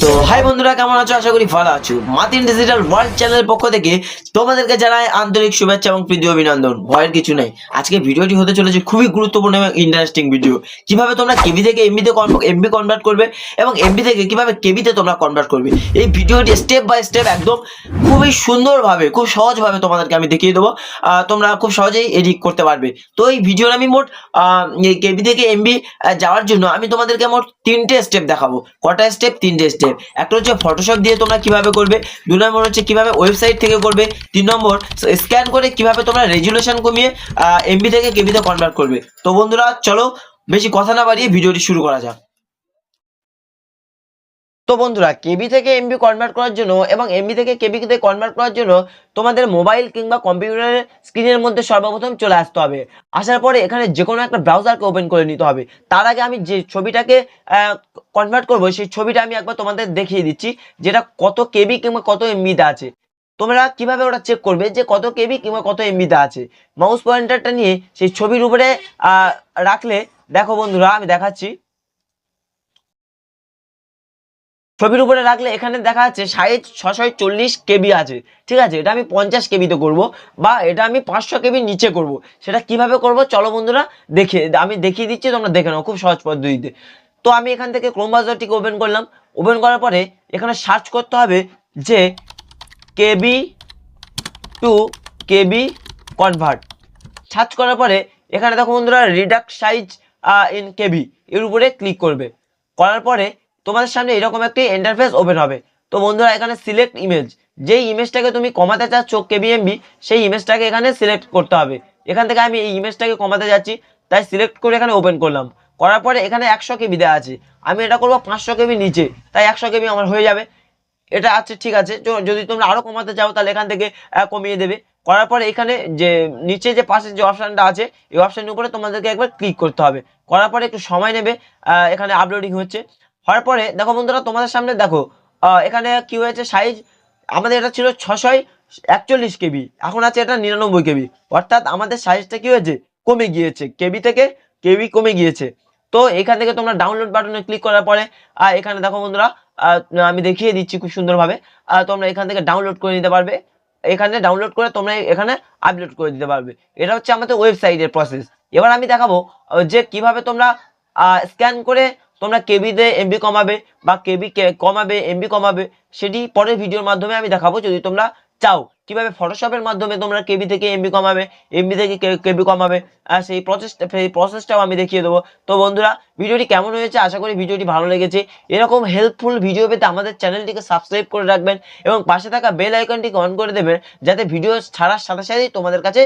তো হাই বন্ধুরা, কেমন আছো? আশা করি ভালো আছো। মার্তিন ডিজিটাল ওয়ার্ল্ড চ্যানেলের পক্ষ থেকে তোমাদেরকে জানাই আন্তরিক শুভেচ্ছা এবং প্রীতি অভিনন্দন। ভয়ের কিছু নাই। আজকে ভিডিওটি হতে চলেছে খুবই গুরুত্বপূর্ণ এবং ইন্টারেস্টিং ভিডিও। কিভাবে তোমরা কেবি থেকে এমবিতে এমবি কনভার্ট করবে এবং এমবি থেকে কিভাবে কেবিতে তোমরা কনভার্ট করবে, এই ভিডিওটি স্টেপ বাই স্টেপ একদম খুবই সুন্দরভাবে, খুব সহজভাবে তোমাদেরকে আমি দেখিয়ে দেবো। তোমরা খুব সহজেই এডিট করতে পারবে। তো এই ভিডিওর আমি মোট এই কেবি থেকে এমবি যাওয়ার জন্য আমি তোমাদেরকে মোট 3টে স্টেপ দেখাবো। কটা স্টেপ? 3টে স্টেপ। একটা হচ্ছে ফটোশপ দিয়ে তোমরা কিভাবে করবে, 2 নম্বর হচ্ছে কিভাবে ওয়েবসাইট থেকে করবে, 3 নম্বর স্ক্যান করে কিভাবে তোমরা রেজুলেশন কমিয়ে এমবি থেকে কেবিতে কনভার্ট করবে। তো বন্ধুরা চলো বেশি কথা না বাড়িয়ে ভিডিওটি শুরু করা যাক। তো বন্ধুরা, কেবি থেকে এমবি কনভার্ট করার জন্য এবং এমবি থেকে কেবিতে কনভার্ট করার জন্য তোমাদের মোবাইল কিংবা কম্পিউটারের স্ক্রিনের মধ্যে সর্বপ্রথম চলে আসতে হবে। আসার পরে এখানে যে কোনো একটা ব্রাউজারকে ওপেন করে নিতে হবে। তার আগে আমি যে ছবিটাকে কনভার্ট করবো সেই ছবিটা আমি একবার তোমাদের দেখিয়ে দিচ্ছি, যেটা কত কেবি কিংবা কত এমবিতে আছে। তোমরা কিভাবে ওটা চেক করবে যে কত কেবি কিংবা কত এমবিতে আছে? মাউস পয়েন্টারটা নিয়ে সেই ছবির উপরে রাখলে, দেখো বন্ধুরা আমি দেখাচ্ছি, ছবির উপরে রাখলে এখানে দেখা যাচ্ছে সাইজ 640 কেবি আছে। ঠিক আছে, এটা আমি 50 কেবিতে করব বা এটা আমি 500 কেবির নিচে করব। সেটা কিভাবে করব চলো বন্ধুরা আমি দেখিয়ে দিচ্ছি, তোমরা দেখে নাও খুব সহজ পদ্ধতিতে। তো আমি এখান থেকে ক্রোম ব্রাউজারটিকে ওপেন করলাম। ওপেন করার পরে এখানে সার্চ করতে হবে যে কেবি টু কেবি কনভার্ট। সার্চ করার পরে এখানে দেখো বন্ধুরা রিডাক্ট সাইজ ইন কেবি এর উপরে ক্লিক করবে। করার পরে তোমাদের সামনে এরকম একটি ইন্টারফেস ওপেন হবে। তো বন্ধুরা এখানে সিলেক্ট ইমেজ, যেই ইমেজটাকে তুমি কমাতে চাচ্ছ কেবি এমবি, সেই ইমেজটাকে এখানে সিলেক্ট করতে হবে। এখান থেকে আমি এই ইমেজটাকে কমাতে যাচ্ছি, তাই সিলেক্ট করে এখানে ওপেন করলাম। করার পরে এখানে 100 কেবি দেওয়া আছে, আমি এটা করবো 500 কেবি নিচে, তাই 100 কেবি আমার হয়ে যাবে। এটা আছে, ঠিক আছে। যদি তোমরা আরো কমাতে চাও তাহলে এখান থেকে কমিয়ে দেবে। করার পরে এখানে যে নিচে যে পাশে যে অপশনটা আছে, এই অপশনের উপরে তোমাদেরকে একবার ক্লিক করতে হবে। করার পরে একটু সময় নেবে, এখানে আপলোডিং হচ্ছে। হওয়ার পরে দেখো বন্ধুরা তোমাদের সামনে দেখো এখানে কি হয়েছে, সাইজ আমাদের এটা ছিল 641 কেবি, এখন আছে এটা 99 কেবি। অর্থাৎ আমাদের সাইজটা কি হয়েছে, কমে গিয়েছে, কেবি থেকে কেবি কমে গিয়েছে। তো এখান থেকে তোমরা ডাউনলোড বাটনে ক্লিক করার পরে এখানে দেখো বন্ধুরা আমি দেখিয়ে দিচ্ছি খুব সুন্দরভাবে। তোমরা এখান থেকে ডাউনলোড করে নিতে পারবে। এখানে ডাউনলোড করে তোমরা এখানে আপলোড করে দিতে পারবে। এটা হচ্ছে আমাদের ওয়েবসাইটের প্রসেস। এবার আমি দেখাবো যে কিভাবে তোমরা স্ক্যান করে তোমরা কেবিতে এমবি কমাবে বা কেবি কমাবে, এমবি কমাবে, সেটি পরের ভিডিওর মাধ্যমে আমি দেখাবো। যদি তোমরা চাও কিভাবে ফটোশপের মাধ্যমে তোমরা কেবি থেকে এমবি কমাবে, এমবি থেকে কেবি কমাবে, সেই প্রসেসটাও আমি দেখিয়ে দেবো। তো বন্ধুরা, ভিডিওটি কেমন হয়েছে? আশা করি ভিডিওটি ভালো লেগেছে। এরকম হেল্পফুল ভিডিও পেতে আমাদের চ্যানেলটিকে সাবস্ক্রাইব করে রাখবেন এবং পাশে থাকা বেল আইকনটিকে অন করে দেবেন, যাতে ভিডিও ছাড়ার সাথে সাথেই তোমাদের কাছে